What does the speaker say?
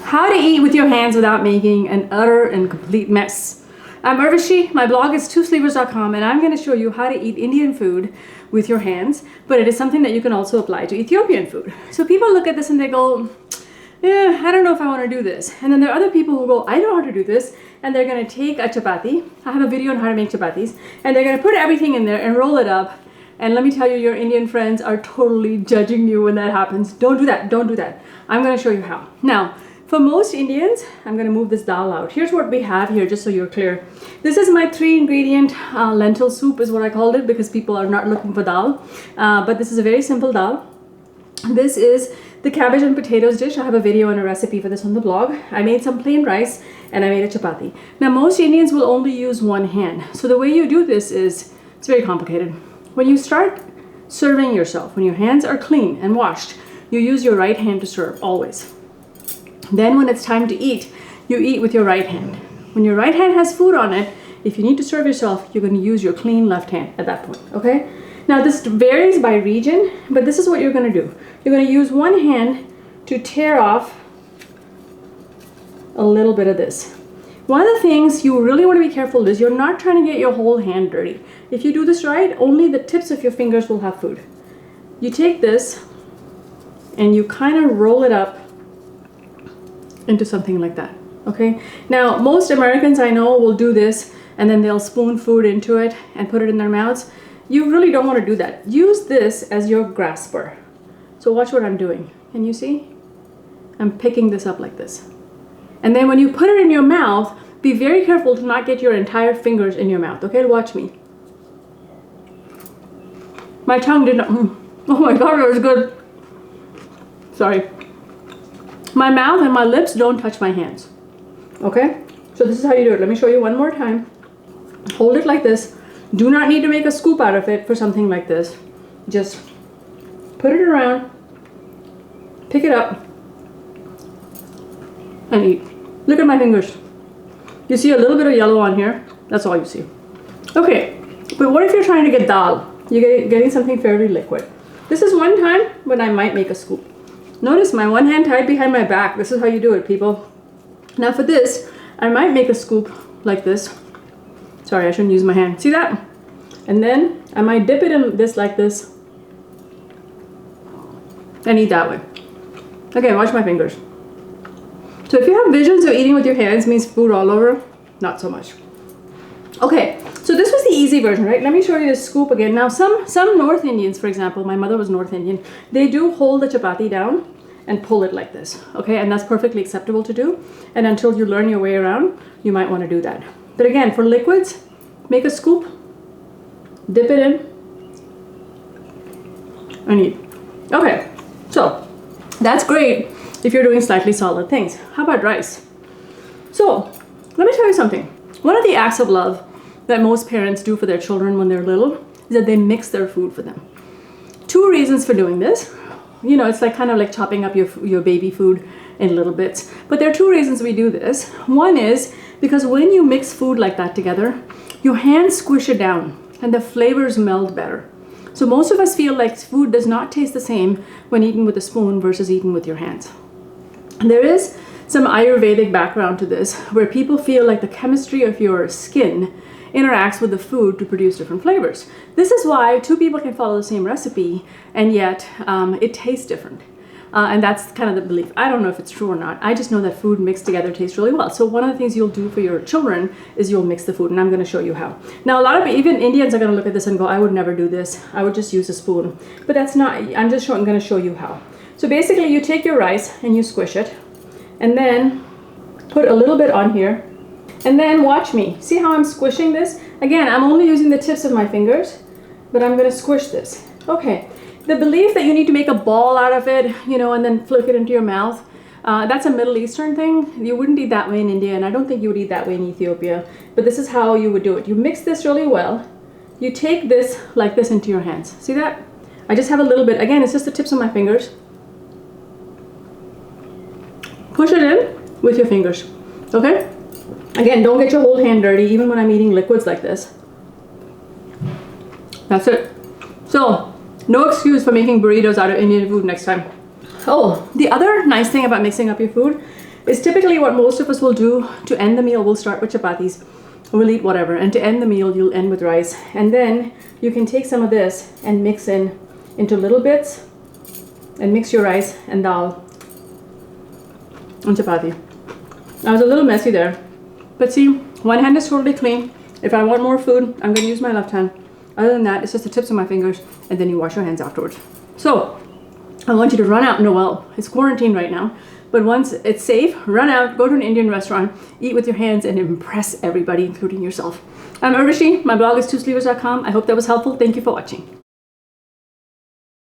How to eat with your hands without making an utter and complete mess. I'm Urvashi, my blog is TwoSleevers.com, and I'm going to show you how to eat Indian food with your hands, but it is something that you can also apply to Ethiopian food. So people look at this and they go, yeah, I don't know if I want to do this. And then there are other people who go, I know how to do this, and they're going to take a chapati. I have a video on how to make chapatis, and they're going to put everything in there and roll it up. And let me tell you, your Indian friends are totally judging you when that happens. Don't do that. Don't do that. I'm going to show you how. Now, for most Indians, I'm going to move this dal out. Here's what we have here, just so you're clear. This is my 3-ingredient lentil soup is what I called it, because people are not looking for dal. But this is a very simple dal. This is the cabbage and potatoes dish. I have a video and a recipe for this on the blog. I made some plain rice and I made a chapati. Now, most Indians will only use one hand. So the way you do this is, it's very complicated. When you start serving yourself, when your hands are clean and washed, you use your right hand to serve, always. Then when it's time to eat, you eat with your right hand. When your right hand has food on it, if you need to serve yourself, you're going to use your clean left hand at that point, okay? Now this varies by region, but this is what you're going to do. You're going to use one hand to tear off a little bit of this. One of the things you really want to be careful is you're not trying to get your whole hand dirty. If you do this right, only the tips of your fingers will have food. You take this and you kind of roll it up into something like that, okay? Now, most Americans I know will do this and then they'll spoon food into it and put it in their mouths. You really don't want to do that. Use this as your grasper. So watch what I'm doing. Can you see? I'm picking this up like this. And then when you put it in your mouth, be very careful to not get your entire fingers in your mouth, okay? Watch me. My tongue did not, oh my God, that was good. Sorry. My mouth and my lips don't touch my hands, okay? So this is how you do it. Let me show you one more time. Hold it like this. Do not need to make a scoop out of it for something like this. Just put it around, pick it up, and eat. Look at my fingers. You see a little bit of yellow on here? That's all you see. Okay, but what if you're trying to get dal? You're getting something fairly liquid. This is one time when I might make a scoop. Notice my one hand tied behind my back. This is how you do it, people. Now for this, I might make a scoop like this. Sorry, I shouldn't use my hand. See that? And then I might dip it in this like this and eat that way. Okay, watch my fingers. So if you have visions of eating with your hands means food all over, not so much. Okay, so this was the easy version, right? Let me show you the scoop again. Now some North Indians, for example, my mother was North Indian, they do hold the chapati down and pull it like this, okay? And that's perfectly acceptable to do. And until you learn your way around, you might want to do that. But again, for liquids, make a scoop, dip it in, and eat. Okay, so that's great if you're doing slightly solid things. How about rice? So let me tell you something. One of the acts of love that most parents do for their children when they're little is that they mix their food for them. 2 reasons for doing this. You know, it's like kind of like chopping up your baby food in little bits. But there are 2 reasons we do this. One is because when you mix food like that together, your hands squish it down and the flavors meld better. So most of us feel like food does not taste the same when eaten with a spoon versus eaten with your hands. And there is some Ayurvedic background to this, where people feel like the chemistry of your skin interacts with the food to produce different flavors. This is why 2 people can follow the same recipe and yet it tastes different. And that's kind of the belief. I don't know if it's true or not. I just know that food mixed together tastes really well. So one of the things you'll do for your children is you'll mix the food, and I'm going to show you how. Now, a lot of even Indians are going to look at this and go, I would never do this. I would just use a spoon. But that's not, I'm going to show you how. So basically you take your rice and you squish it, and then put a little bit on here. And then watch me. See how I'm squishing this? Again, I'm only using the tips of my fingers, but I'm going to squish this. Okay. The belief that you need to make a ball out of it, you know, and then flick it into your mouth, that's a Middle Eastern thing. You wouldn't eat that way in India, and I don't think you would eat that way in Ethiopia. But this is how you would do it. You mix this really well. You take this like this into your hands. See that? I just have a little bit. Again, it's just the tips of my fingers. Push it in with your fingers. Okay? Again, don't get your whole hand dirty, even when I'm eating liquids like this. That's it. So, no excuse for making burritos out of Indian food next time. Oh, the other nice thing about mixing up your food It's typically what most of us will do to end the meal. We'll start with chapatis, we'll eat whatever, and to end the meal, you'll end with rice. And then you can take some of this and mix into little bits and mix your rice and dal and chapati. I was a little messy there, but see, one hand is totally clean. If I want more food, I'm going to use my left hand. Other than that, it's just the tips of my fingers, and then you wash your hands afterwards. So I want you to run out. No, well, it's quarantine right now, but once it's safe, run out, go to an Indian restaurant, eat with your hands, and impress everybody, including yourself. I'm Urvashi. My blog is TwoSleevers.com. I hope that was helpful. Thank you for watching.